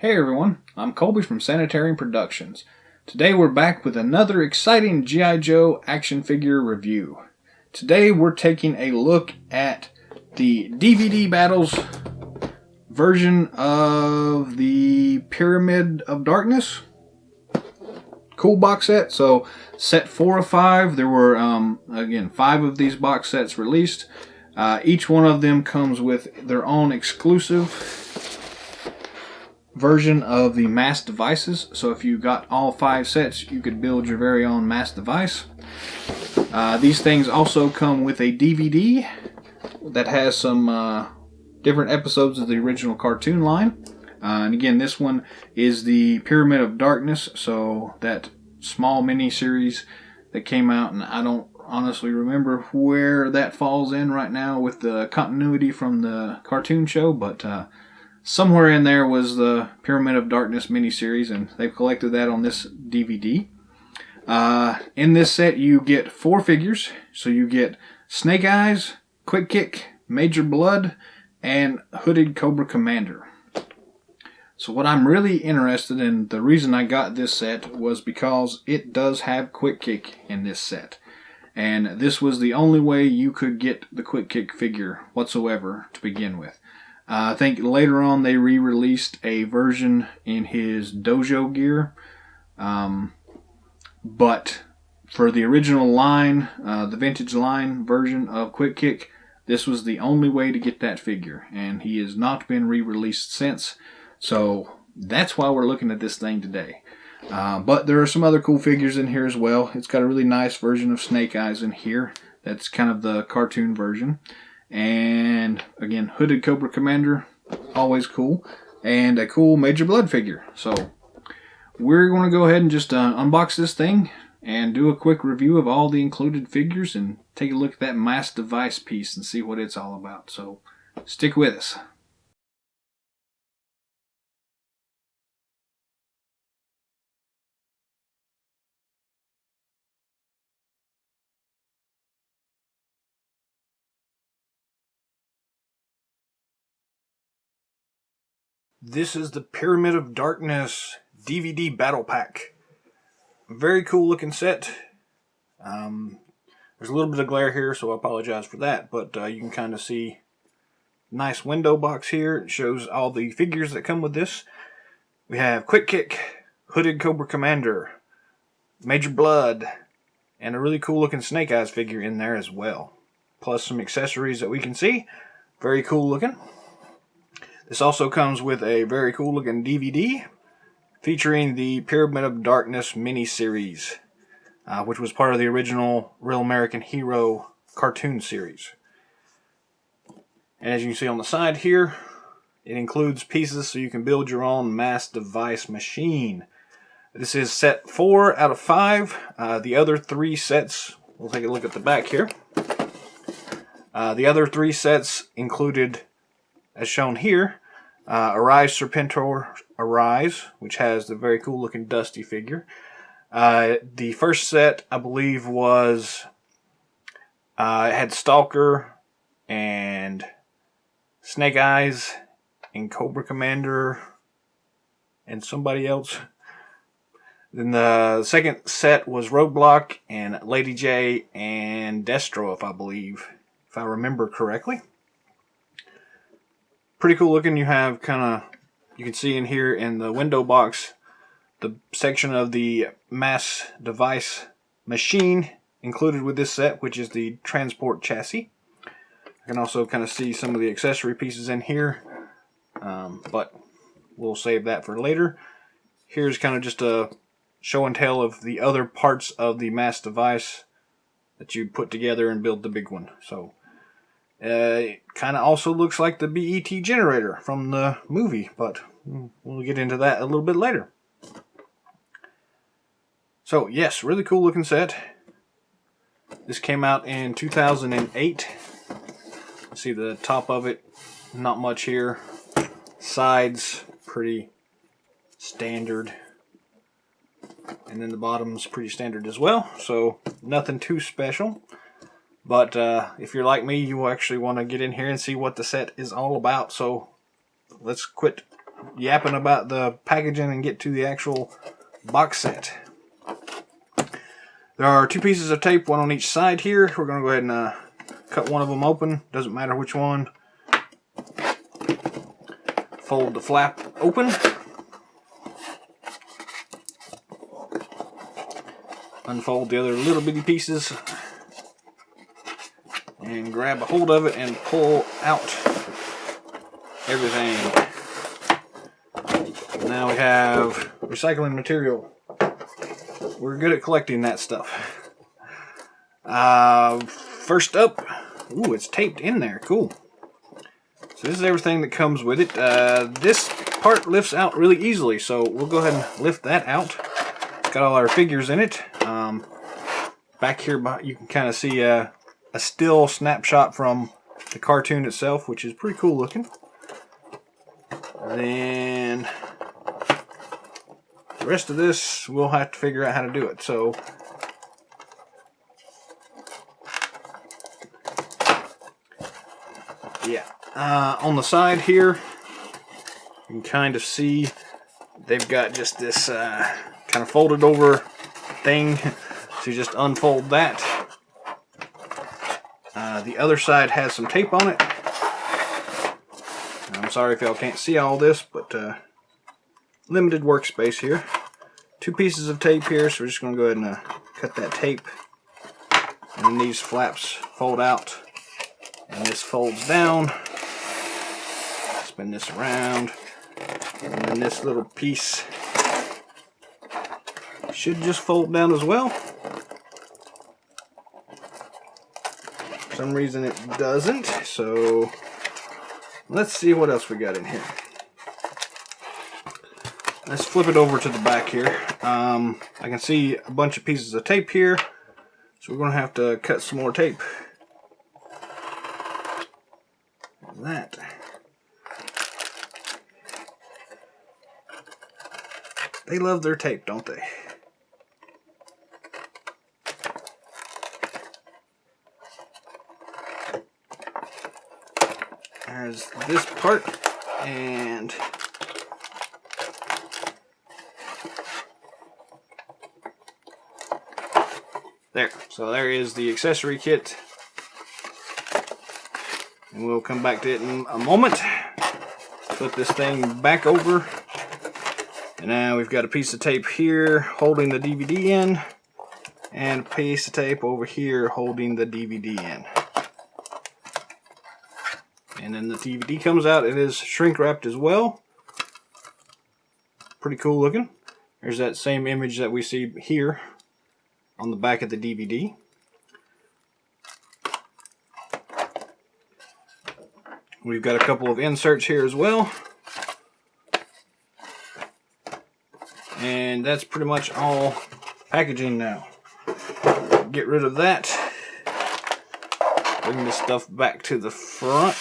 Hey everyone, I'm Colby from Sanitarium Productions. Today we're back with another exciting G.I. Joe action figure review. Today we're taking a look at the DVD Battles version of the Pyramid of Darkness. Cool box set. So set 4 of 5. There were, again, 5 of these box sets released. Each one of them comes with their own exclusive version of the mass devices. So if you got all 5 sets, you could build your very own mass device. These things also come with a DVD that has some different episodes of the original cartoon line. And again, this one is the Pyramid of Darkness, so that small mini-series that came out, and I don't honestly remember where that falls in right now with the continuity from the cartoon show, but somewhere in there was the Pyramid of Darkness miniseries, and they've collected that on this DVD. In this set, you get 4 figures. So you get Snake Eyes, Quick Kick, Major Bludd, and Hooded Cobra Commander. So what I'm really interested in, the reason I got this set was because it does have Quick Kick in this set. And this was the only way you could get the Quick Kick figure whatsoever to begin with. I think later on they re-released a version in his dojo gear. But for the original line, the vintage line version of Quick Kick, this was the only way to get that figure. And he has not been re-released since. So that's why we're looking at this thing today. But there are some other cool figures in here as well. It's got a really nice version of Snake Eyes in here. That's kind of the cartoon version. And again, Hooded Cobra Commander, always cool. And a cool Major Bludd figure. So we're going to go ahead and just unbox this thing and do a quick review of all the included figures and take a look at that mass device piece and see what it's all about. So stick with us. This is the Pyramid of Darkness DVD Battle Pack. Very cool looking set. There's a little bit of glare here, so I apologize for that, but you can kind of see nice window box here. It shows all the figures that come with this. We have Quick Kick, Hooded Cobra Commander, Major Bludd, and a really cool looking Snake Eyes figure in there as well. Plus some accessories that we can see. Very cool looking. This also comes with a very cool looking DVD featuring the Pyramid of Darkness mini-series, which was part of the original Real American Hero cartoon series. And as you can see on the side here, it includes pieces so you can build your own mass device machine. This is set 4 out of 5. The other 3 sets, we'll take a look at the back here. The other 3 sets included, as shown here, Arise Serpentor Arise, which has the very cool looking Dusty figure. The first set, I believe, was it had Stalker and Snake Eyes and Cobra Commander and somebody else. Then the second set was Roadblock and Lady J and Destro, if I remember correctly. Pretty cool looking. You have you can see in here in the window box the section of the mass device machine included with this set, which is the transport chassis. I can also kind of see some of the accessory pieces in here, but we'll save that for later. Here's kind of just a show and tell of the other parts of the mass device that you put together and build the big one. So it kind of also looks like the BET generator from the movie, but we'll get into that a little bit later. So yes, really cool looking set. This came out in 2008. See the top of it, not much here. Sides, pretty standard. And then the bottom's pretty standard as well, so nothing too special. But if you're like me, you will actually want to get in here and see what the set is all about. So let's quit yapping about the packaging and get to the actual box set. There are 2 pieces of tape, one on each side here. We're going to go ahead and cut one of them open. Doesn't matter which one. Fold the flap open. Unfold the other little bitty pieces. And grab a hold of it and pull out everything. Now we have recycling material. We're good at collecting that stuff. First up, ooh, it's taped in there. Cool. So this is everything that comes with it. This part lifts out really easily, so we'll go ahead and lift that out. It's got all our figures in it. Back here, you can kind of see a still snapshot from the cartoon itself, which is pretty cool looking. Then the rest of this, we'll have to figure out how to do it. So yeah, on the side here, you can kind of see they've got just this kind of folded over thing. So you just unfold that. The other side has some tape on it. I'm sorry if y'all can't see all this, but limited workspace here. 2 pieces of tape here, so we're just going to go ahead and cut that tape. And then these flaps fold out, and this folds down. Spin this around, and then this little piece should just fold down as well. For some reason it doesn't, so let's see what else we got in here. Let's flip it over to the back here. I can see a bunch of pieces of tape here, so we're going to have to cut some more tape. Like that. They love their tape, don't they? There's this part, and there. So there is the accessory kit, and we'll come back to it in a moment. Flip this thing back over, and now we've got a piece of tape here holding the DVD in, and a piece of tape over here holding the DVD in. And then the DVD comes out. It is shrink wrapped as well. Pretty cool looking. There's that same image that we see here on the back of the DVD. We've got a couple of inserts here as well. And that's pretty much all packaging now. Get rid of that. Bring this stuff back to the front.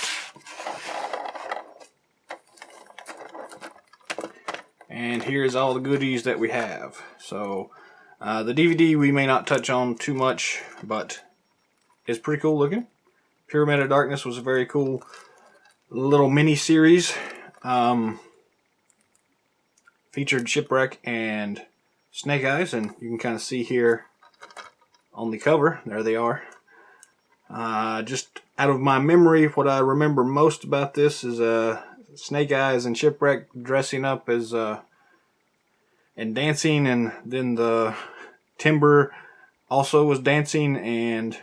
And here's all the goodies that we have. So the DVD we may not touch on too much, but it's pretty cool looking. Pyramid of Darkness was a very cool little mini series. Featured Shipwreck and Snake Eyes, and you can kind of see here on the cover, there they are. Just out of my memory, what I remember most about this is Snake Eyes and Shipwreck dressing up as and dancing, and then the Timber also was dancing, and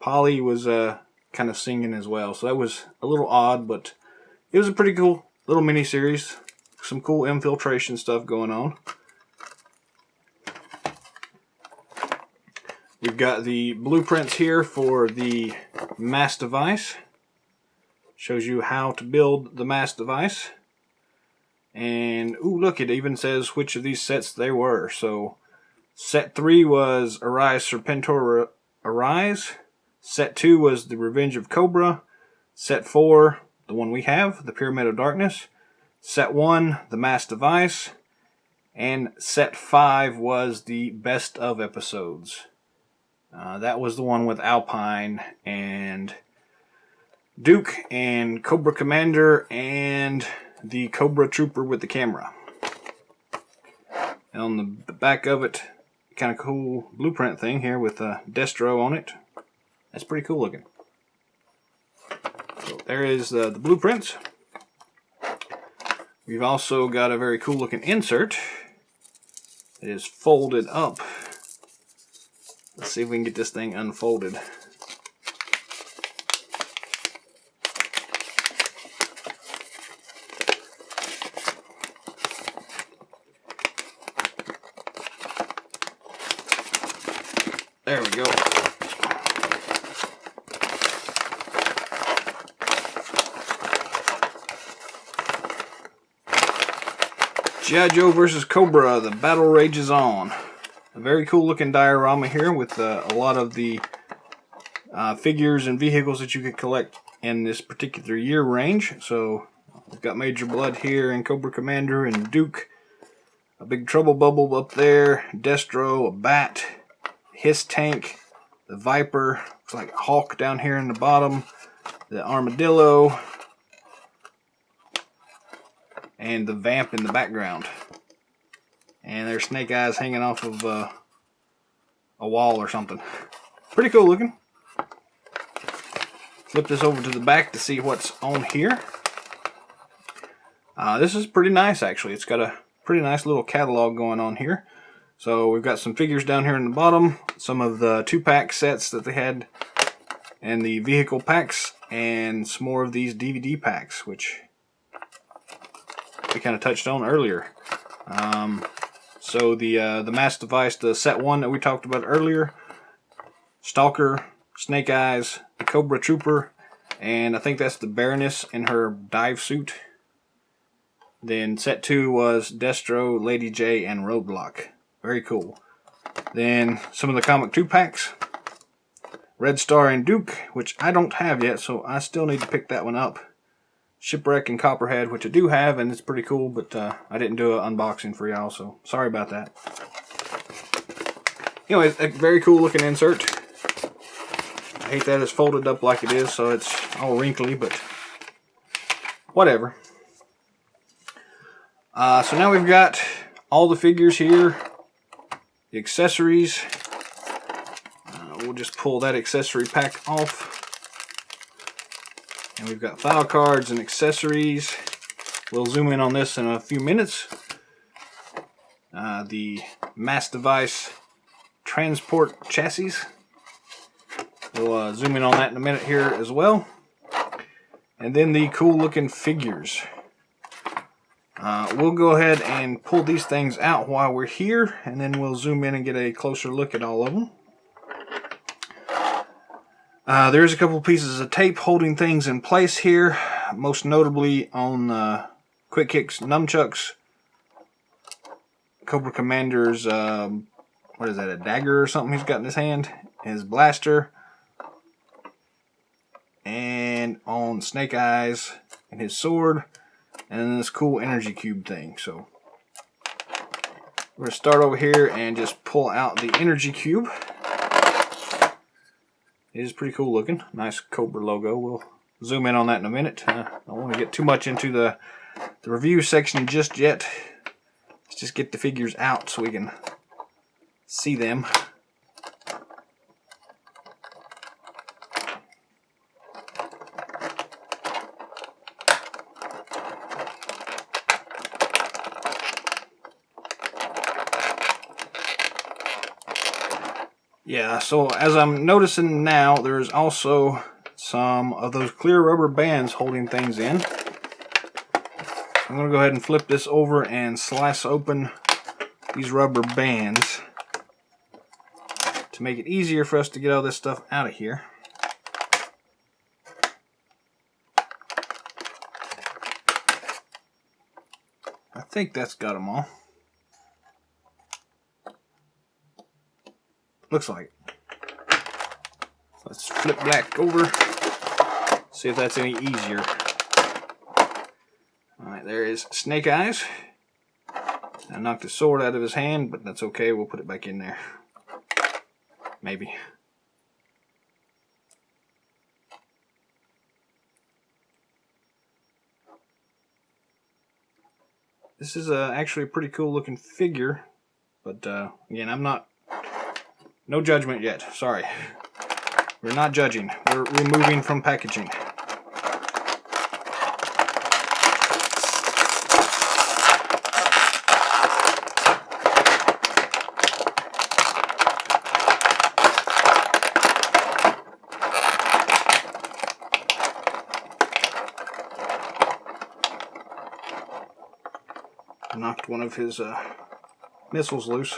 Polly was kind of singing as well. So that was a little odd, but it was a pretty cool little mini series. Some cool infiltration stuff going on. We've got the blueprints here for the mass device. Shows you how to build the mass device. And, ooh, look, it even says which of these sets they were. So, set 3 was Arise Serpentor Arise. Set 2 was The Revenge of Cobra. Set 4, the one we have, the Pyramid of Darkness. Set 1, the Mass Device. And Set 5 was the Best of Episodes. That was the one with Alpine and Duke and Cobra Commander and the Cobra Trooper with the camera. And on the back of it, kind of cool blueprint thing here with Destro on it. That's pretty cool looking. So there is the blueprints. We've also got a very cool looking insert. It is folded up. Let's see if we can get this thing unfolded. There we go. G.I. Joe vs. Cobra, the battle rages on. A very cool looking diorama here with a lot of the figures and vehicles that you could collect in this particular year range. So we've got Major Bludd here and Cobra Commander and Duke. A big Trouble Bubble up there. Destro, a Bat, Hiss Tank, the Viper, looks like a Hawk down here in the bottom, the Armadillo, and the Vamp in the background. And there's Snake Eyes hanging off of a wall or something. Pretty cool looking. Flip this over to the back to see what's on here. This is pretty nice actually. It's got a pretty nice little catalog going on here. So we've got some figures down here in the bottom, some of the 2-pack sets that they had, and the vehicle packs, and some more of these DVD packs, which we kind of touched on earlier. So the Mass Device, the set 1 that we talked about earlier, Stalker, Snake Eyes, the Cobra Trooper, and I think that's the Baroness in her dive suit. Then set 2 was Destro, Lady J, and Roadblock. Very cool. Then some of the comic 2-packs. Red Star and Duke, which I don't have yet, so I still need to pick that one up. Shipwreck and Copperhead, which I do have, and it's pretty cool, but I didn't do an unboxing for y'all, so sorry about that. Anyway, a very cool looking insert. I hate that it's folded up like it is, so it's all wrinkly, but whatever. So now we've got all the figures here. The accessories. We'll just pull that accessory pack off. And we've got file cards and accessories. We'll zoom in on this in a few minutes. The Mass Device transport chassis. We'll zoom in on that in a minute here as well. And then the cool looking figures. We'll go ahead and pull these things out while we're here, and then we'll zoom in and get a closer look at all of them. There's a couple pieces of tape holding things in place here, most notably on Quick Kick's nunchucks, Cobra Commander's, what is that, a dagger or something he's got in his hand, his blaster, and on Snake Eyes and his sword, and then this cool energy cube thing. So we're going to start over here and just pull out the energy cube. It is pretty cool looking. Nice Cobra logo. We'll zoom in on that in a minute. I don't want to get too much into the review section just yet. Let's just get the figures out so we can see them. Yeah, so as I'm noticing now, there's also some of those clear rubber bands holding things in. I'm going to go ahead and flip this over and slice open these rubber bands to make it easier for us to get all this stuff out of here. I think that's got them all. Looks like. Let's flip back over. See if that's any easier. Alright, there is Snake Eyes. I knocked the sword out of his hand, but that's okay. We'll put it back in there. Maybe. This is actually a pretty cool looking figure, but again, no judgment yet. Sorry. We're not judging. We're removing from packaging. Knocked one of his missiles loose.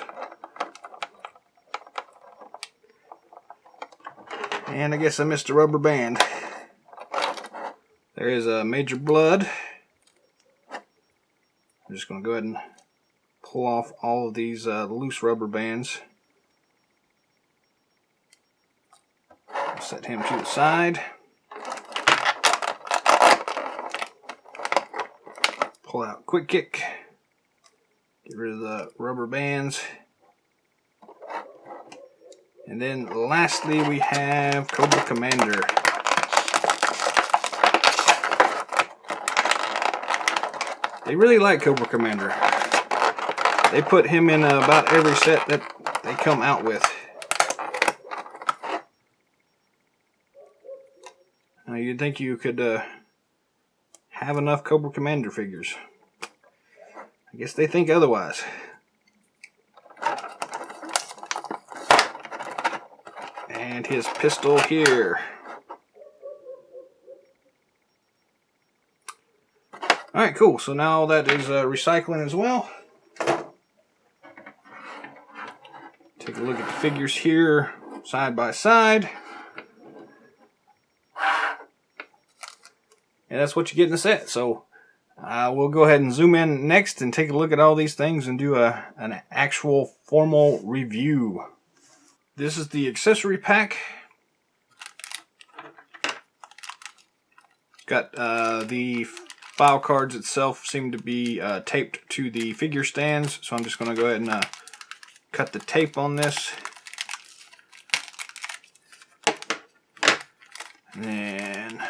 And I guess I missed a rubber band. There is a Major Bludd. I'm just going to go ahead and pull off all of these loose rubber bands. Set him to the side. Pull out Quick Kick. Get rid of the rubber bands. And then lastly we have Cobra Commander. They really like Cobra Commander. They put him in about every set that they come out with. Now you'd think you could have enough Cobra Commander figures. I guess they think otherwise. And his pistol here. Alright, cool. So now that is recycling as well. Take a look at the figures here, side by side. And that's what you get in the set. So we'll go ahead and zoom in next and take a look at all these things and do an actual formal review. This is the accessory pack. Got the file cards itself seem to be taped to the figure stands, so I'm just going to go ahead and cut the tape on this. And then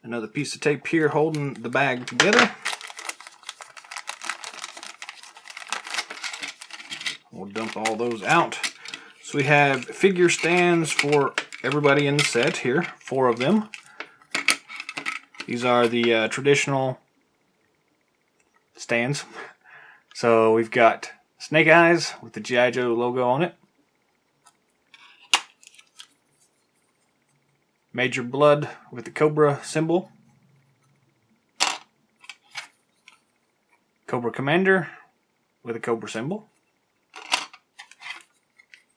another piece of tape here holding the bag together. We'll dump all those out. So we have figure stands for everybody in the set here, 4 of them. These are the traditional stands. So we've got Snake Eyes with the G.I. Joe logo on it. Major Bludd with the Cobra symbol. Cobra Commander with a Cobra symbol.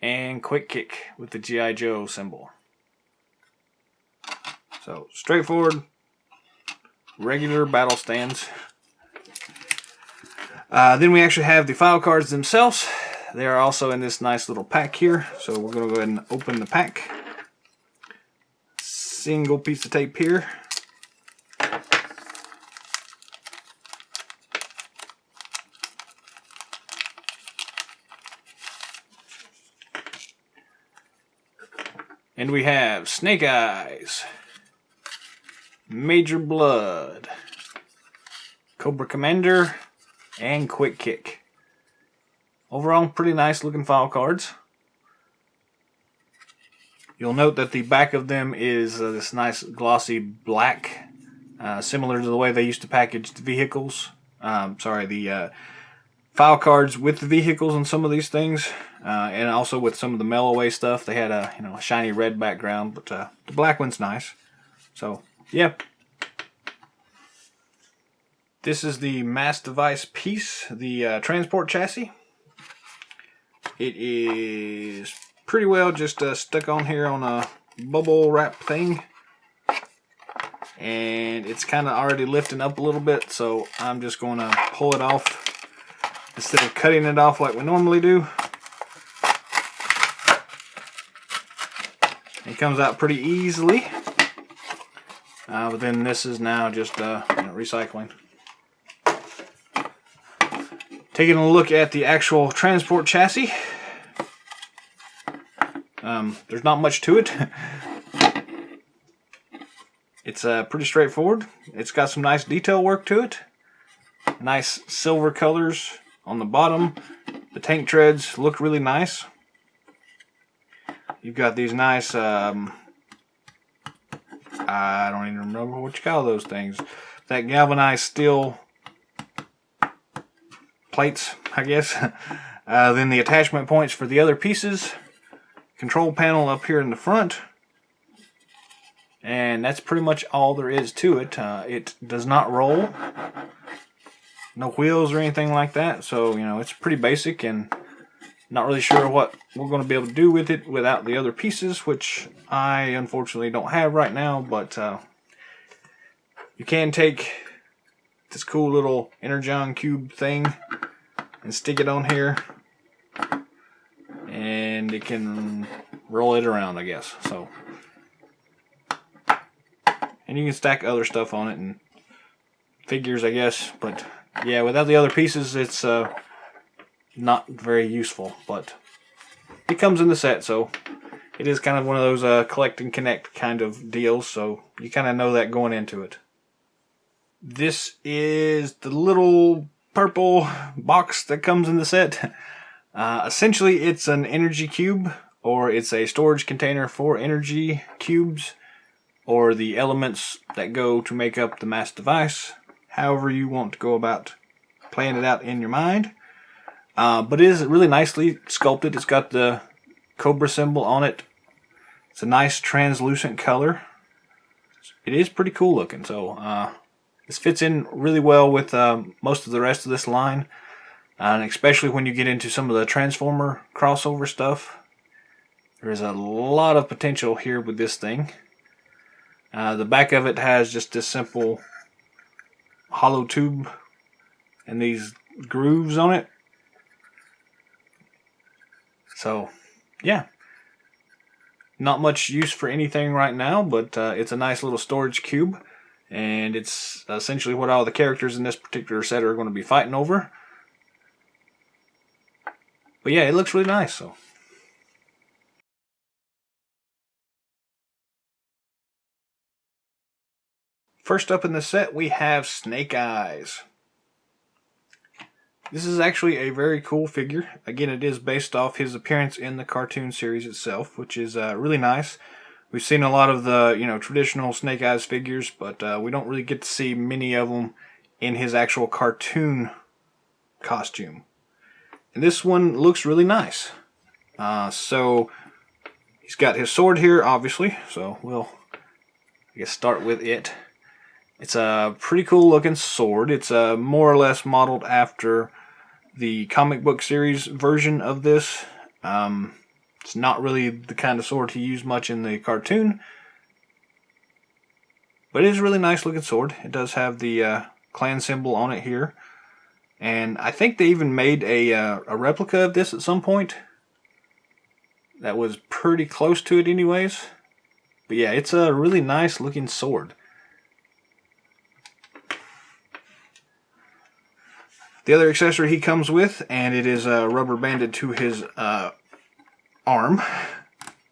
And Quick Kick with the G.I. Joe symbol. So straightforward, regular battle stands. Then we actually have the file cards themselves. They are also in this nice little pack here. So we're going to go ahead and open the pack. Single piece of tape here. And we have Snake Eyes, Major Bludd, Cobra Commander, and Quick Kick. Overall, pretty nice looking file cards. You'll note that the back of them is this nice glossy black, similar to the way they used to package the vehicles. The file cards with the vehicles and some of these things, and also with some of the mail away stuff. They had a shiny red background, but the black one's nice. So yeah, this is the mass device piece, the transport chassis. It is pretty well just stuck on here on a bubble wrap thing, and it's kind of already lifting up a little bit, so I'm just going to pull it off instead of cutting it off like we normally do. It comes out pretty easily, but then this is now just recycling. Taking a look at the actual transport chassis. There's not much to it. It's pretty straightforward. It's got some nice detail work to it. Nice silver colors on the bottom. The tank treads look really nice. You've got these nice, I don't even remember what you call those things. That galvanized steel plates, I guess. Then the attachment points for the other pieces. Control panel up here in the front. And that's pretty much all there is to it. It does not roll. No wheels or anything like that. So, you know, it's pretty basic, and not really sure what we're going to be able to do with it without the other pieces, which I unfortunately don't have right now. But you can take this cool little Energon cube thing and stick it on here, and it can roll it around, I guess. So, and you can stack other stuff on it and figures, I guess. But yeah, without the other pieces, it's not very useful. But it comes in the set, so it is kind of one of those collect and connect kind of deals. So you kind of know that going into it. This is the little purple box that comes in the set. Essentially, it's an energy cube, or it's a storage container for energy cubes, or the elements that go to make up the mass device. However you want to go about playing it out in your mind. But it is really nicely sculpted. It's got the Cobra symbol on it. It's a nice translucent color. It is pretty cool looking. So this fits in really well with most of the rest of this line. And especially when you get into some of the Transformer crossover stuff. There's a lot of potential here with this thing. The back of it has just this simple hollow tube and these grooves on it. So, yeah. Not much use for anything right now, but it's a nice little storage cube. And it's essentially what all the characters in this particular set are going to be fighting over. But yeah, it looks really nice. So. First up in the set, we have Snake Eyes. This is actually a very cool figure. Again, it is based off his appearance in the cartoon series itself, which is really nice. We've seen a lot of the traditional Snake Eyes figures, but we don't really get to see many of them in his actual cartoon costume. And this one looks really nice. So he's got his sword here, obviously. So we'll, I guess, start with it. It's a pretty cool looking sword. It's more or less modeled after the comic book series version of this. It's not really the kind of sword he used much in the cartoon. But it is a really nice looking sword. It does have the clan symbol on it here. And I think they even made a replica of this at some point. That was pretty close to it anyways. But yeah, it's a really nice looking sword. The other accessory he comes with, and it is rubber banded to his arm.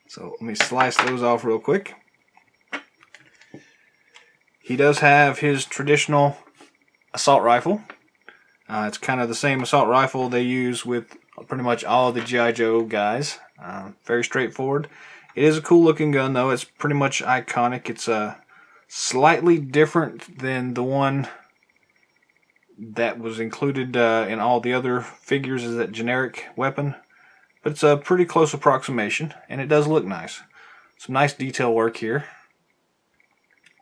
So let me slice those off real quick. He does have his traditional assault rifle. It's kind of the same assault rifle they use with pretty much all of the G.I. Joe guys. Very straightforward. It is a cool looking gun though. It's pretty much iconic. It's slightly different than the one that was included in all the other figures as that generic weapon. But it's a pretty close approximation, and it does look nice. Some nice detail work here.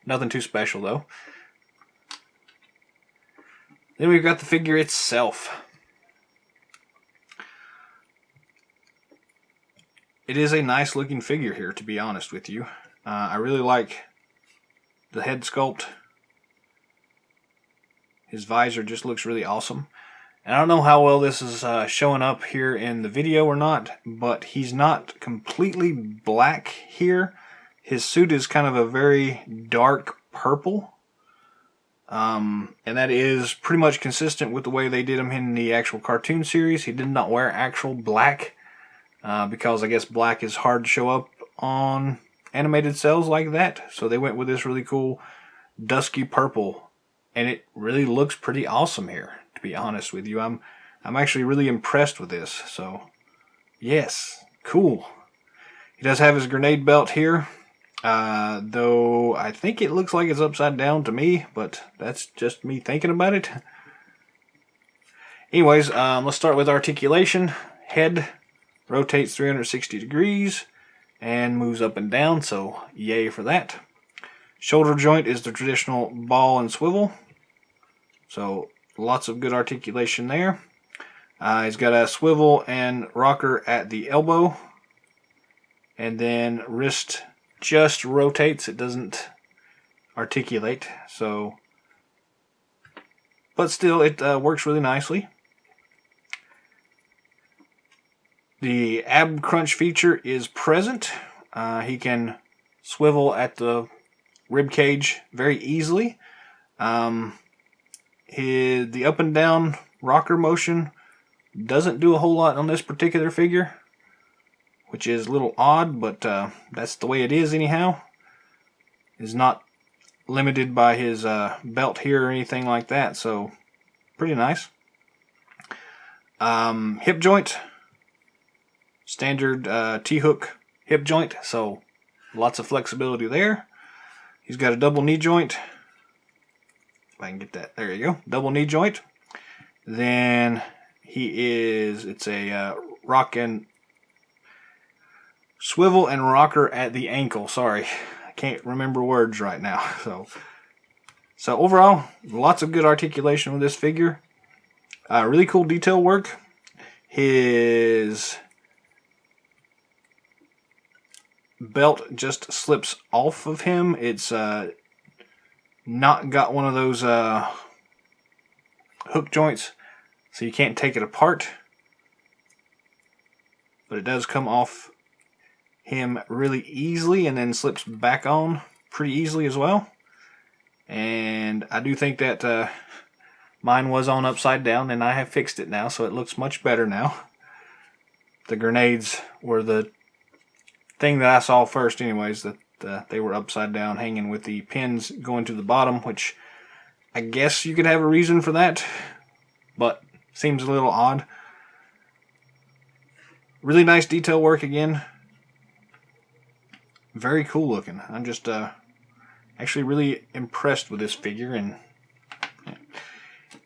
Nothing too special though. Then we've got the figure itself. It is a nice looking figure here, to be honest with you. I really like the head sculpt. His visor just looks really awesome. And I don't know how well this is showing up here in the video or not, but he's not completely black here. His suit is kind of a very dark purple. And that is pretty much consistent with the way they did him in the actual cartoon series. He did not wear actual black because I guess black is hard to show up on animated cells like that. So they went with this really cool dusky purple and it really looks pretty awesome here, to be honest with you. I'm actually really impressed with this. So, yes, cool. He does have his grenade belt here, though I think it looks like it's upside down to me, but that's just me thinking about it. Anyways, let's start with articulation. Head rotates 360 degrees and moves up and down, so yay for that. Shoulder joint is the traditional ball and swivel, so lots of good articulation there. He's got a swivel and rocker at the elbow, and then wrist just rotates, it doesn't articulate, so, but still it works really nicely. The ab crunch feature is present. He can swivel at the rib cage very easily. The up and down rocker motion doesn't do a whole lot on this particular figure, which is a little odd, but that's the way it is anyhow. Is not limited by his belt here or anything like that, so pretty nice. Hip joint, standard T-hook hip joint, so lots of flexibility there. He's got a double knee joint. If I can get that, there you go, double knee joint. Then it's a rock and swivel and rocker at the ankle. Sorry, I can't remember words right now. So overall, lots of good articulation with this figure. Really cool detail work. His belt just slips off of him. It's not got one of those hook joints, so you can't take it apart. But it does come off him really easily and then slips back on pretty easily as well. And I do think that mine was on upside down, and I have fixed it now, so it looks much better now. The grenades were the thing that I saw first anyways, that they were upside down hanging with the pins going to the bottom, which I guess you could have a reason for that, but seems a little odd. Really nice detail work again. Very cool looking. I'm just actually really impressed with this figure. And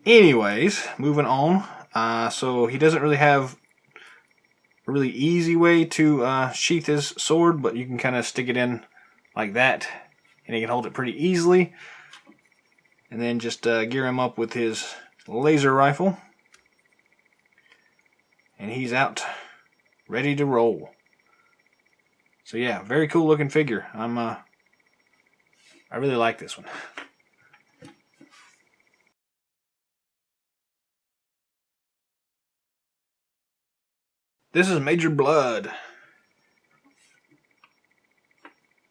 anyways, moving on. So he doesn't really have a really easy way to sheath his sword, but you can kind of stick it in like that, and he can hold it pretty easily. And then just gear him up with his laser rifle, and he's out, ready to roll. So yeah, very cool looking figure. I really like this one. This is Major Bludd.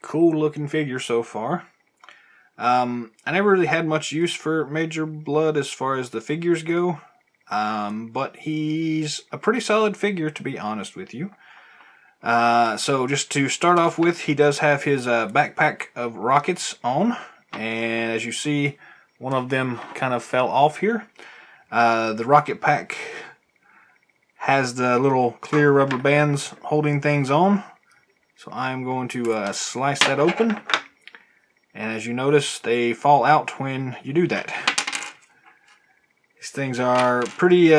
Cool looking figure so far. I never really had much use for Major Bludd as far as the figures go, but he's a pretty solid figure, to be honest with you. So just to start off with, he does have his backpack of rockets on, and as you see, one of them kind of fell off here. The rocket pack has the little clear rubber bands holding things on, so I'm going to slice that open, and as you notice, they fall out when you do that. These things are pretty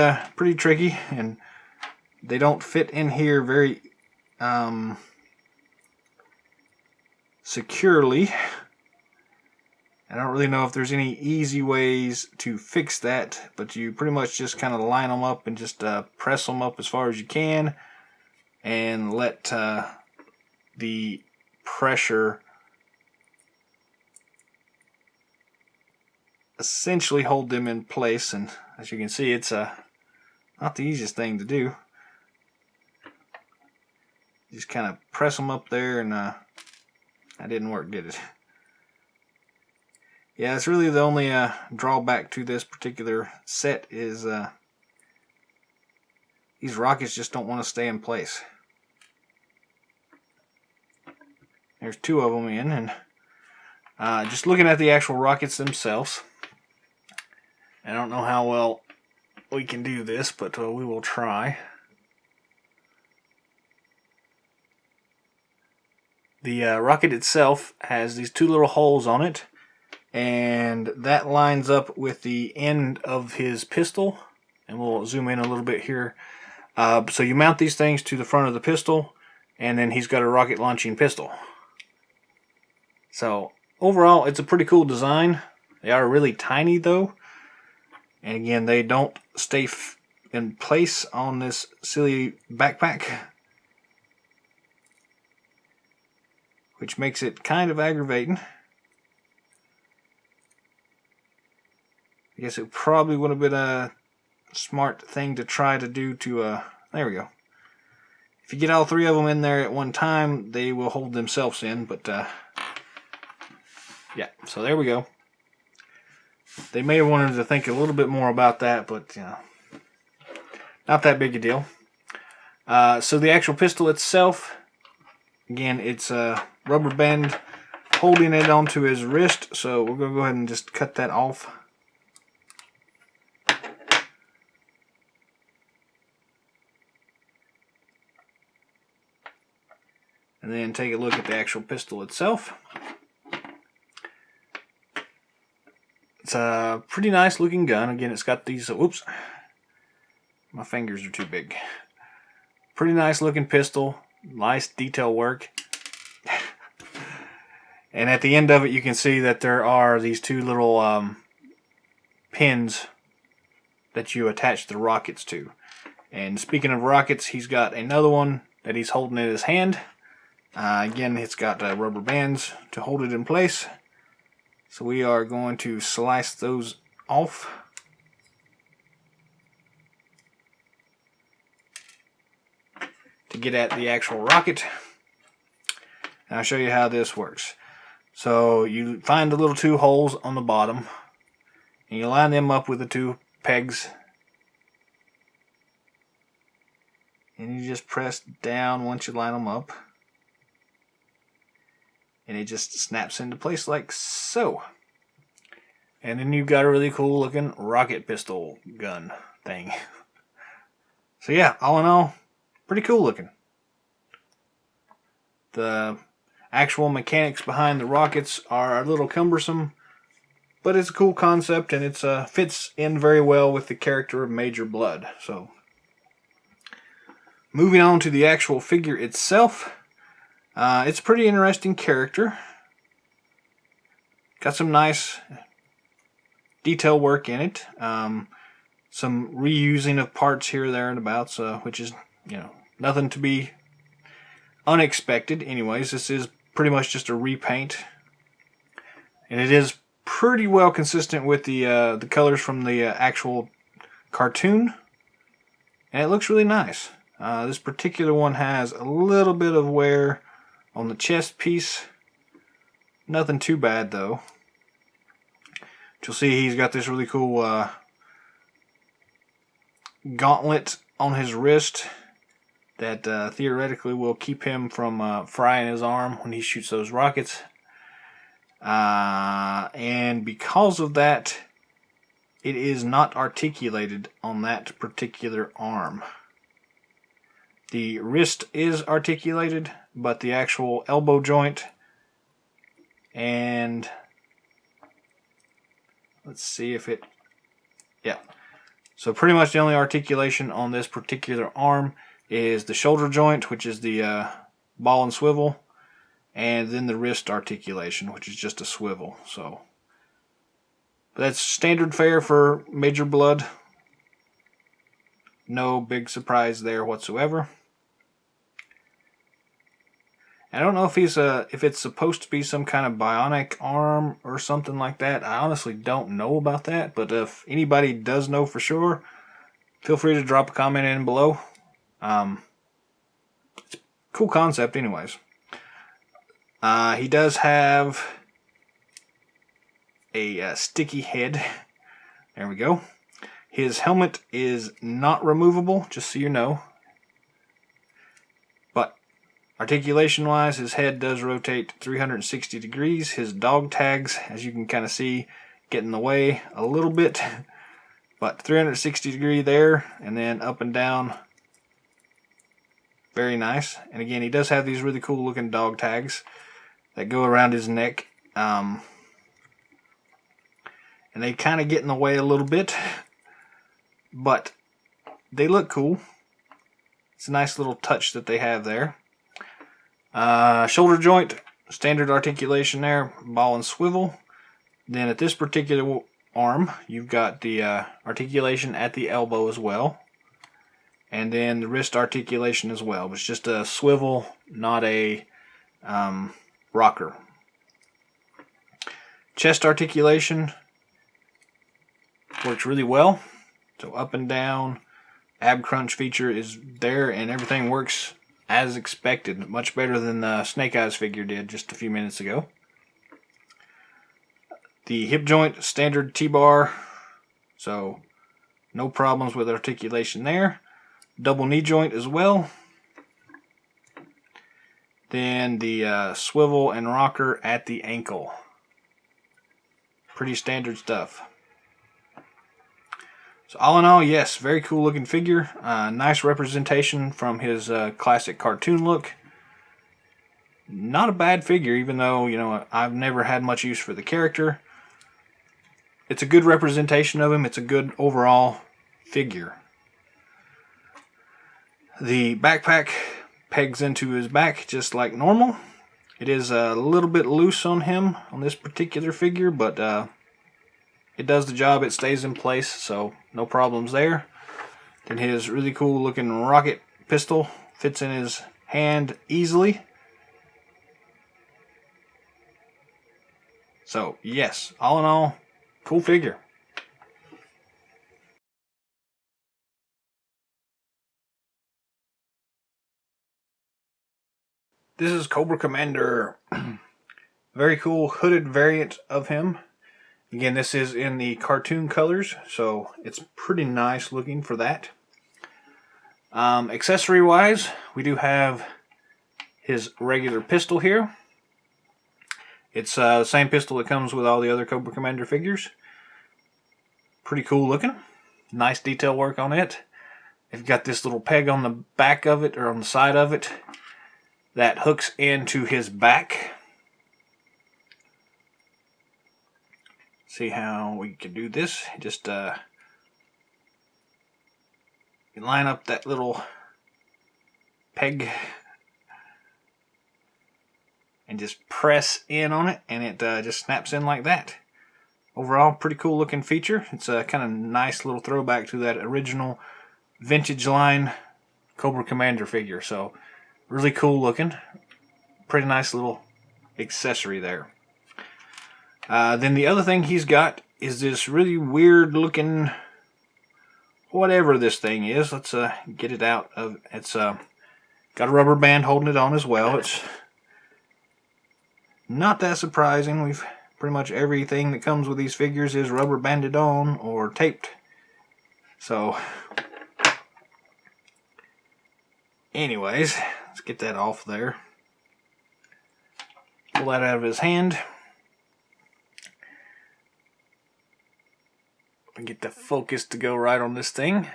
tricky, and they don't fit in here very securely. I don't really know if there's any easy ways to fix that, but you pretty much just kind of line them up and just press them up as far as you can, and let the pressure essentially hold them in place. And as you can see, it's not the easiest thing to do. Just kind of press them up there, and that didn't work, did it? Yeah, it's really the only drawback to this particular set is these rockets just don't want to stay in place. There's two of them in, and just looking at the actual rockets themselves, I don't know how well we can do this, but we will try. The rocket itself has these two little holes on it, and that lines up with the end of his pistol. And we'll zoom in a little bit here. So you mount these things to the front of the pistol, and then he's got a rocket launching pistol. So overall, it's a pretty cool design. They are really tiny though, and again, they don't stay in place on this silly backpack, which makes it kind of aggravating. I guess it probably would have been a smart thing to try to do to, there we go. If you get all three of them in there at one time, they will hold themselves in, but, yeah, so there we go. They may have wanted to think a little bit more about that, but, you know, not that big a deal. So the actual pistol itself, again, it's a rubber band holding it onto his wrist, so we're going to go ahead and just cut that off. And then take a look at the actual pistol itself. It's a pretty nice looking gun. Again, it's got these, whoops, my fingers are too big. Pretty nice looking pistol, nice detail work. And at the end of it, you can see that there are these two little pins that you attach the rockets to. And speaking of rockets, he's got another one that he's holding in his hand. Again, it's got rubber bands to hold it in place. So we are going to slice those off. To get at the actual rocket. And I'll show you how this works. So you find the little two holes on the bottom, and you line them up with the two pegs. And you just press down once you line them up. And it just snaps into place like so. And then you've got a really cool looking rocket pistol gun thing. So yeah, all in all, pretty cool looking. The actual mechanics behind the rockets are a little cumbersome, but it's a cool concept, and it fits in very well with the character of Major Bludd. So, moving on to the actual figure itself. It's a pretty interesting character. Got some nice detail work in it. Some reusing of parts here, there, and abouts, which is, you know, nothing to be unexpected. Anyways, this is pretty much just a repaint, and it is pretty well consistent with the colors from the actual cartoon, and it looks really nice. This particular one has a little bit of wear on the chest piece. Nothing too bad though. But you'll see he's got this really cool gauntlet on his wrist that theoretically will keep him from frying his arm when he shoots those rockets. And because of that, it is not articulated on that particular arm. The wrist is articulated, but the actual elbow joint and let's see if it, yeah. So pretty much the only articulation on this particular arm is the shoulder joint, which is the ball and swivel, and then the wrist articulation, which is just a swivel. So that's standard fare for Major Bludd. No big surprise there whatsoever. I don't know if if it's supposed to be some kind of bionic arm or something like that. I honestly don't know about that, but if anybody does know for sure, feel free to drop a comment in below. It's a cool concept anyways. He does have a sticky head. There we go. His helmet is not removable, just so you know. But articulation-wise, his head does rotate 360 degrees. His dog tags, as you can kind of see, get in the way a little bit. But 360 degree there, and then up and down. Very nice. And again, he does have these really cool looking dog tags that go around his neck. And they kind of get in the way a little bit, but they look cool. It's a nice little touch that they have there. Shoulder joint, standard articulation there, ball and swivel. Then at this particular arm, you've got the articulation at the elbow as well. And then the wrist articulation as well. It's just a swivel, not a rocker. Chest articulation works really well. So up and down, ab crunch feature is there, and everything works as expected. Much better than the Snake Eyes figure did just a few minutes ago. The hip joint, standard T-bar, so no problems with articulation there. Double knee joint as well. Then the swivel and rocker at the ankle. Pretty standard stuff. So all in all, yes, very cool looking figure. Nice representation from his classic cartoon look. Not a bad figure, even though, you know, I've never had much use for the character. It's a good representation of him. It's a good overall figure. The backpack pegs into his back just like normal. It is a little bit loose on him on this particular figure, but it does the job. It stays in place, so no problems there. Then his really cool looking rocket pistol fits in his hand easily. So yes, all in all, cool figure. This is Cobra Commander. Very cool hooded variant of him. Again, this is in the cartoon colors, so it's pretty nice looking for that. Accessory wise, we do have his regular pistol here. It's the same pistol that comes with all the other Cobra Commander figures. Pretty cool looking. Nice detail work on it. It's got this little peg on the back of it, or on the side of it, that hooks into his back. See how we can do this. Just you line up that little peg and just press in on it, and it just snaps in like that. Overall, pretty cool looking feature. It's a kind of nice little throwback to that original vintage line Cobra Commander figure. So really cool looking. Pretty nice little accessory there. Then the other thing he's got is this really weird looking, whatever this thing is. Let's get it out of. It's got a rubber band holding it on as well. It's not that surprising. We've pretty much everything that comes with these figures is rubber banded on or taped. So anyways, let's get that off there. Pull that out of his hand. And get the focus to go right on this thing.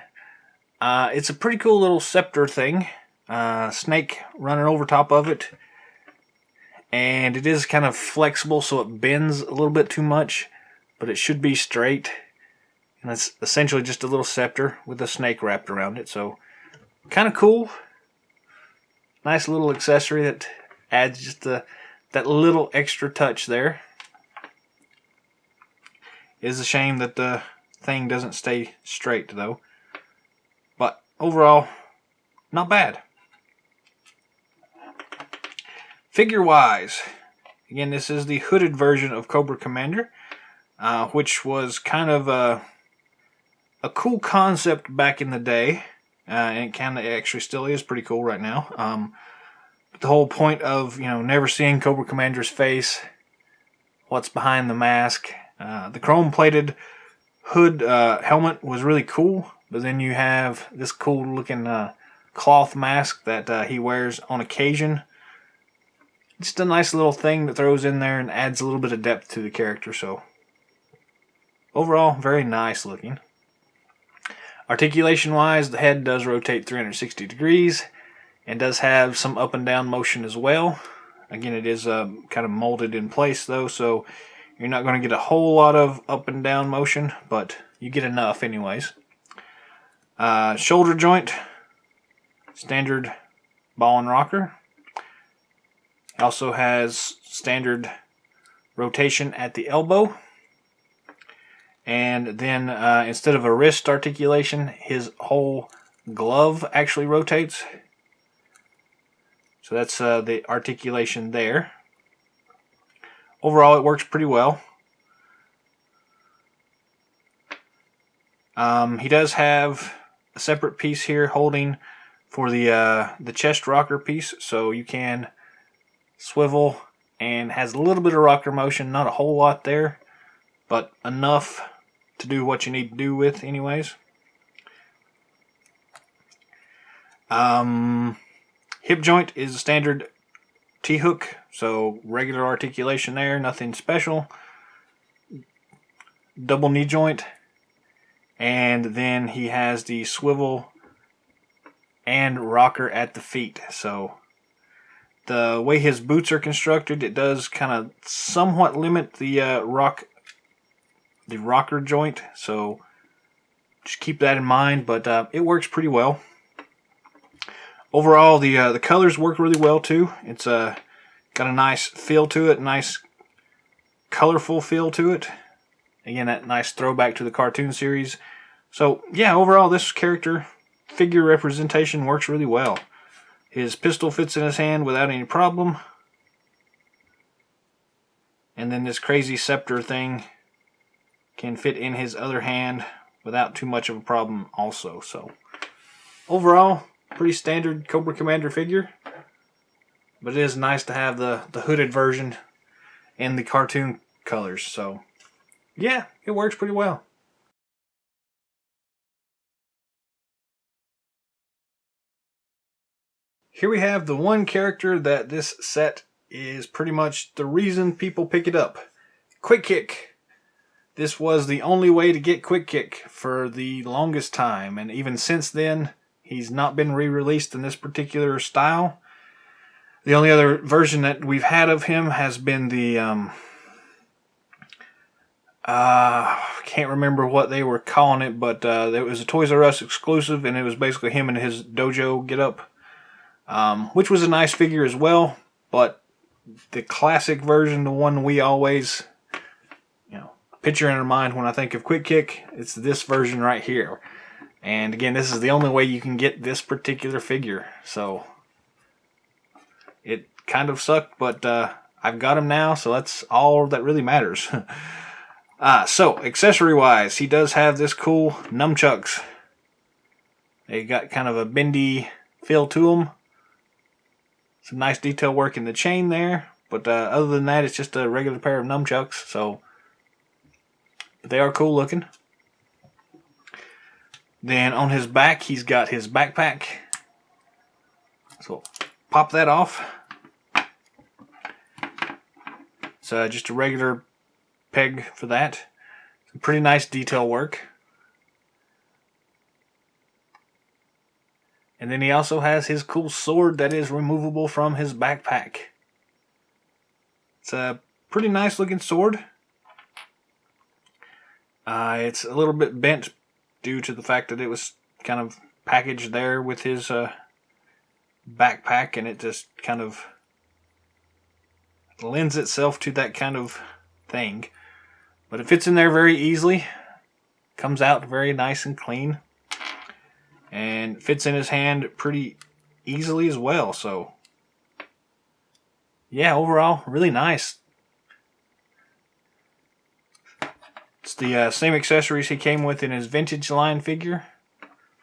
It's a pretty cool little scepter thing. Snake running over top of it. And it is kind of flexible, so it bends a little bit too much, but it should be straight. And it's essentially just a little scepter with a snake wrapped around it. So kind of cool. Nice little accessory that adds just that little extra touch there. It is a shame that the thing doesn't stay straight though. But overall, not bad. Figure wise, again, this is the hooded version of Cobra Commander, which was kind of a cool concept back in the day, and it kind of actually still is pretty cool right now. The whole point of, you know, never seeing Cobra Commander's face, what's behind the mask. The chrome-plated hood helmet was really cool, but then you have this cool-looking cloth mask that he wears on occasion. Just a nice little thing that throws in there and adds a little bit of depth to the character. So overall, very nice looking. Articulation wise, the head does rotate 360 degrees and does have some up and down motion as well. Again, it is kind of molded in place though, so you're not going to get a whole lot of up and down motion, but you get enough anyways. Shoulder joint, standard ball and rocker. Also has standard rotation at the elbow. And then instead of a wrist articulation, his whole glove actually rotates. So that's the articulation there. Overall, it works pretty well. He does have a separate piece here holding for the chest rocker piece, so you can swivel, and has a little bit of rocker motion, not a whole lot there, but enough to do what you need to do with anyways. Hip joint is a standard T-hook, so regular articulation there, nothing special. Double knee joint, and then he has the swivel and rocker at the feet. So the way his boots are constructed, it does kind of somewhat limit the rocker joint, so just keep that in mind, but it works pretty well. Overall, the colors work really well too. It's got a nice feel to it, nice colorful feel to it. Again, that nice throwback to the cartoon series. So yeah, overall this character figure representation works really well. His pistol fits in his hand without any problem. And then this crazy scepter thing can fit in his other hand without too much of a problem also. So overall, pretty standard Cobra Commander figure. But it is nice to have the hooded version in the cartoon colors. So yeah, it works pretty well. Here we have the one character that this set is pretty much the reason people pick it up. Quick Kick. This was the only way to get Quick Kick for the longest time, and even since then, he's not been re-released in this particular style. The only other version that we've had of him has been the can't remember what they were calling it, but it was a Toys R Us exclusive, and it was basically him in his dojo get-up, which was a nice figure as well. But the classic version, the one we always picture in our mind when I think of Quick Kick, it's this version right here. And again, this is the only way you can get this particular figure. So it kind of sucked, but I've got him now, so that's all that really matters. So accessory-wise, he does have this cool nunchucks. They got kind of a bendy feel to them. Some nice detail work in the chain there, but other than that, it's just a regular pair of nunchucks. So they are cool looking. Then on his back, he's got his backpack. So pop that off. It's just a regular peg for that. Some pretty nice detail work. And then he also has his cool sword that is removable from his backpack. It's a pretty nice looking sword. It's a little bit bent due to the fact that it was kind of packaged there with his backpack, and it just kind of lends itself to that kind of thing. But it fits in there very easily. Comes out very nice and clean. And fits in his hand pretty easily as well. So yeah, overall, really nice. It's the same accessories he came with in his vintage line figure.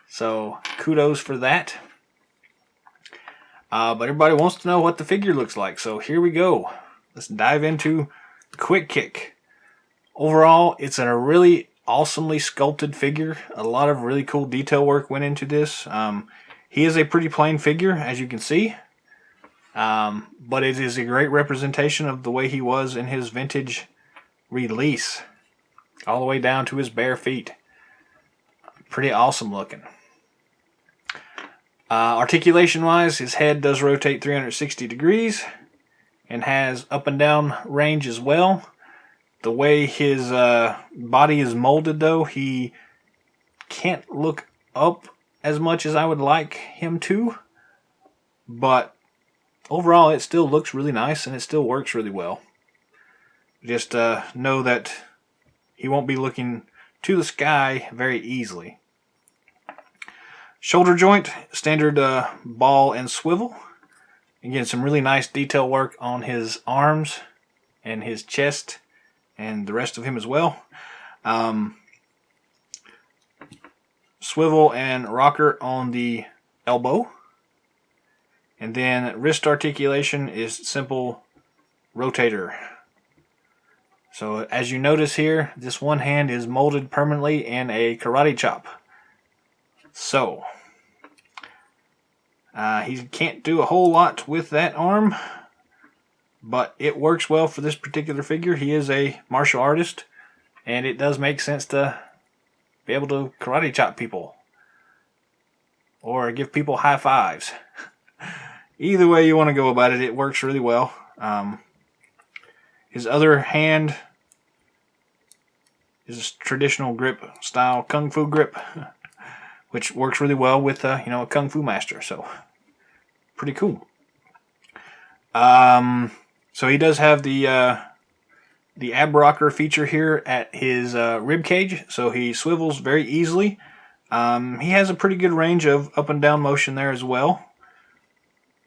So kudos for that. But everybody wants to know what the figure looks like. So here we go. Let's dive into Quick Kick. Overall, it's a really awesomely sculpted figure. A lot of really cool detail work went into this. He is a pretty plain figure, as you can see. But it is a great representation of the way he was in his vintage release. All the way down to his bare feet. Pretty awesome looking. Articulation wise, his head does rotate 360 degrees and has up and down range as well. The way his body is molded though, he can't look up as much as I would like him to, but overall it still looks really nice and it still works really well. Just know that he won't be looking to the sky very easily. Shoulder joint, standard ball and swivel. Again, some really nice detail work on his arms and his chest and the rest of him as well. Swivel and rocker on the elbow. And then wrist articulation is simple rotator. So as you notice here, this one hand is molded permanently in a karate chop. So he can't do a whole lot with that arm, but it works well for this particular figure. He is a martial artist, and it does make sense to be able to karate chop people or give people high fives. Either way you want to go about it, it works really well. His other hand is a traditional grip style kung fu grip, which works really well with a kung fu master. So pretty cool. So he does have the ab rocker feature here at his rib cage, so he swivels very easily. He has a pretty good range of up and down motion there as well.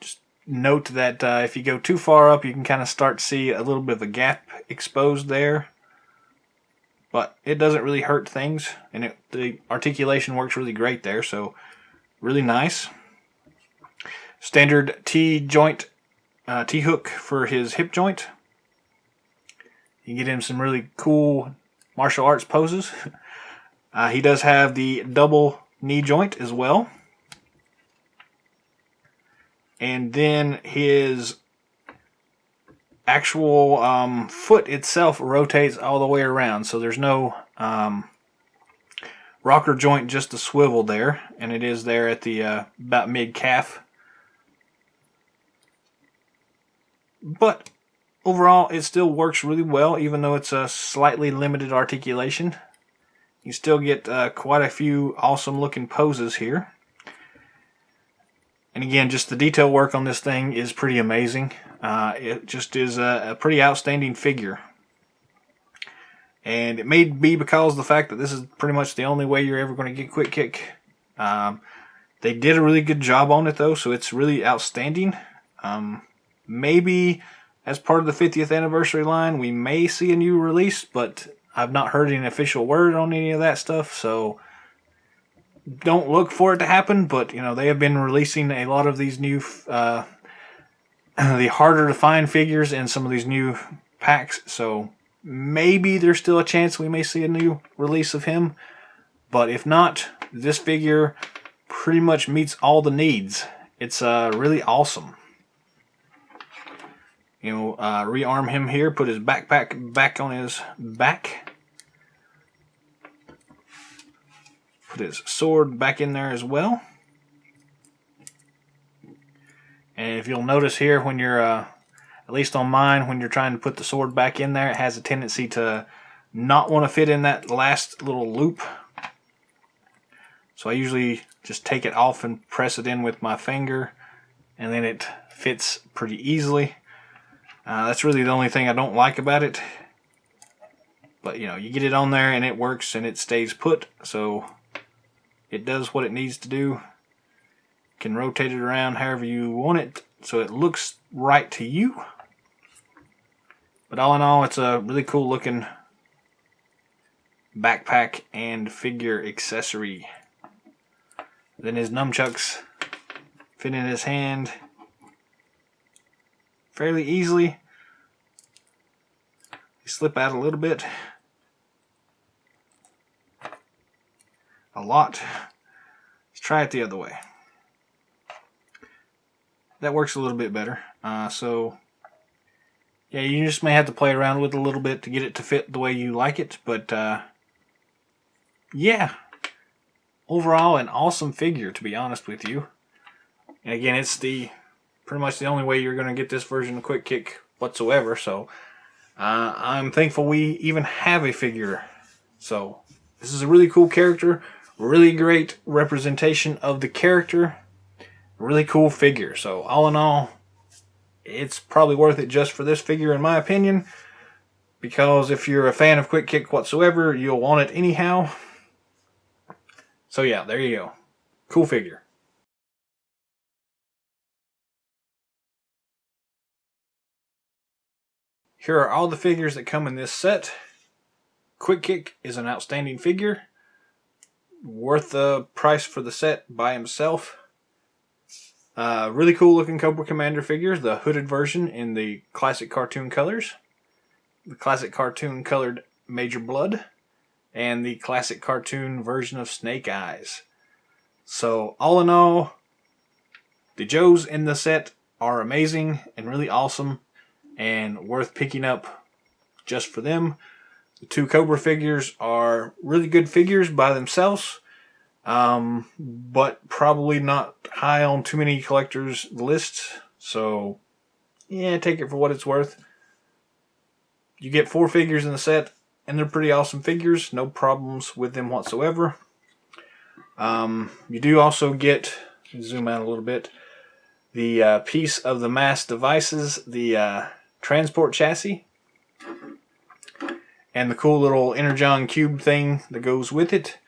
Just note that if you go too far up, you can kind of start to see a little bit of a gap exposed there. But it doesn't really hurt things, and the articulation works really great there, so really nice. Standard T-joint, T-hook for his hip joint. You can get him some really cool martial arts poses. He does have the double knee joint as well. And then his actual foot itself rotates all the way around, so there's no rocker joint, just the swivel there, and it is there at the about mid-calf. But overall it still works really well, even though it's a slightly limited articulation. You still get quite a few awesome looking poses here. And again, just the detail work on this thing is pretty amazing. It just is a pretty outstanding figure. And it may be because of the fact that this is pretty much the only way you're ever going to get Quick Kick. They did a really good job on it though, so it's really outstanding. Maybe as part of the 50th anniversary line, we may see a new release, but I've not heard any official word on any of that stuff, so don't look for it to happen. But they have been releasing a lot of these new the harder to find figures in some of these new packs, so maybe there's still a chance we may see a new release of him. But if not, this figure pretty much meets all the needs. It's really awesome. Rearm him here, put his backpack back on his back. Put his sword back in there as well. And if you'll notice here, when you're, at least on mine, when you're trying to put the sword back in there, it has a tendency to not want to fit in that last little loop. So I usually just take it off and press it in with my finger, and then it fits pretty easily. That's really the only thing I don't like about it. But you get it on there and it works and it stays put, so it does what it needs to do. You can rotate it around however you want it so it looks right to you. But all in all, it's a really cool looking backpack and figure accessory. Then his nunchucks fit in his hand fairly easily. They slip out a little bit. A lot. Let's try it the other way. That works a little bit better. So yeah, you just may have to play around with it a little bit to get it to fit the way you like it. But yeah, overall an awesome figure, to be honest with you. And again, it's pretty much the only way you're going to get this version of Quick Kick whatsoever. So I'm thankful we even have a figure. So this is a really cool character, really great representation of the character, really cool figure. So all in all, it's probably worth it just for this figure, in my opinion. Because if you're a fan of Quick Kick whatsoever, you'll want it anyhow. So yeah, there you go. Cool figure. Here are all the figures that come in this set. Quick Kick is an outstanding figure. Worth the price for the set by himself. Really cool looking Cobra Commander figures. The hooded version in the classic cartoon colors. The classic cartoon colored Major Bludd. And the classic cartoon version of Snake Eyes. So all in all, the Joes in the set are amazing and really awesome. And worth picking up just for them. The two Cobra figures are really good figures by themselves, but probably not high on too many collectors' lists. So, yeah, take it for what it's worth. You get 4 figures in the set, and they're pretty awesome figures. No problems with them whatsoever. You do also get, zoom out a little bit, the piece of the mass devices, the transport chassis, and the cool little Energon cube thing that goes with it.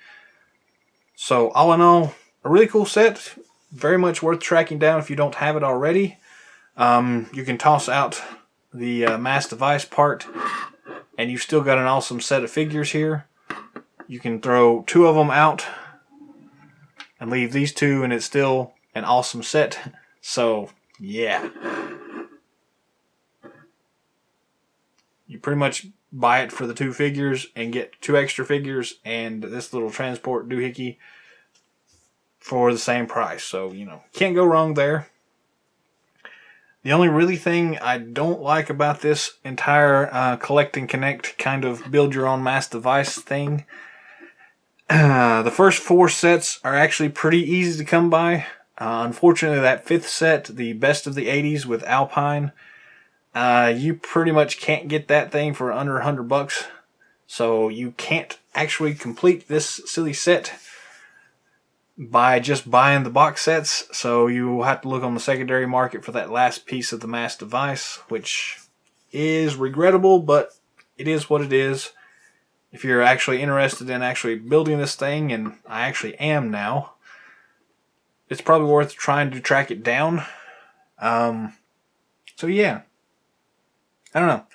So all in all, a really cool set. Very much worth tracking down if you don't have it already. You can toss out the mass device part, and you've still got an awesome set of figures here. You can throw 2 of them out and leave these 2, and it's still an awesome set. So yeah, you pretty much buy it for the 2 figures and get 2 extra figures and this little transport doohickey for the same price. So, you know, can't go wrong there. The only really thing I don't like about this entire collect and connect kind of build your own mass device thing, the first 4 sets are actually pretty easy to come by. Unfortunately, that 5th set, the Best of the 80s with Alpine, you pretty much can't get that thing for under $100. So you can't actually complete this silly set by just buying the box sets. So you will have to look on the secondary market for that last piece of the mass device, which is regrettable, but it is what it is. If you're actually interested in actually building this thing, and I actually am now, it's probably worth trying to track it down. So yeah. I don't know.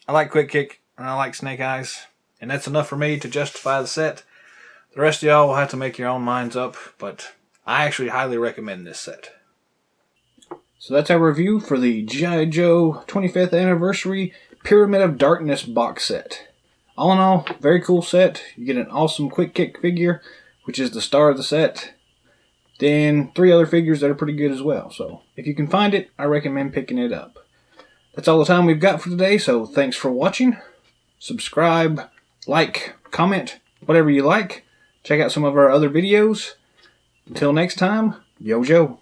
I like Quick Kick, and I like Snake Eyes, and that's enough for me to justify the set. The rest of y'all will have to make your own minds up, but I actually highly recommend this set. So that's our review for the G.I. Joe 25th Anniversary Pyramid of Darkness box set. All in all, very cool set. You get an awesome Quick Kick figure, which is the star of the set. Then 3 other figures that are pretty good as well. So if you can find it, I recommend picking it up. That's all the time we've got for today, so thanks for watching. Subscribe, like, comment, whatever you like. Check out some of our other videos. Until next time, Yo Joe.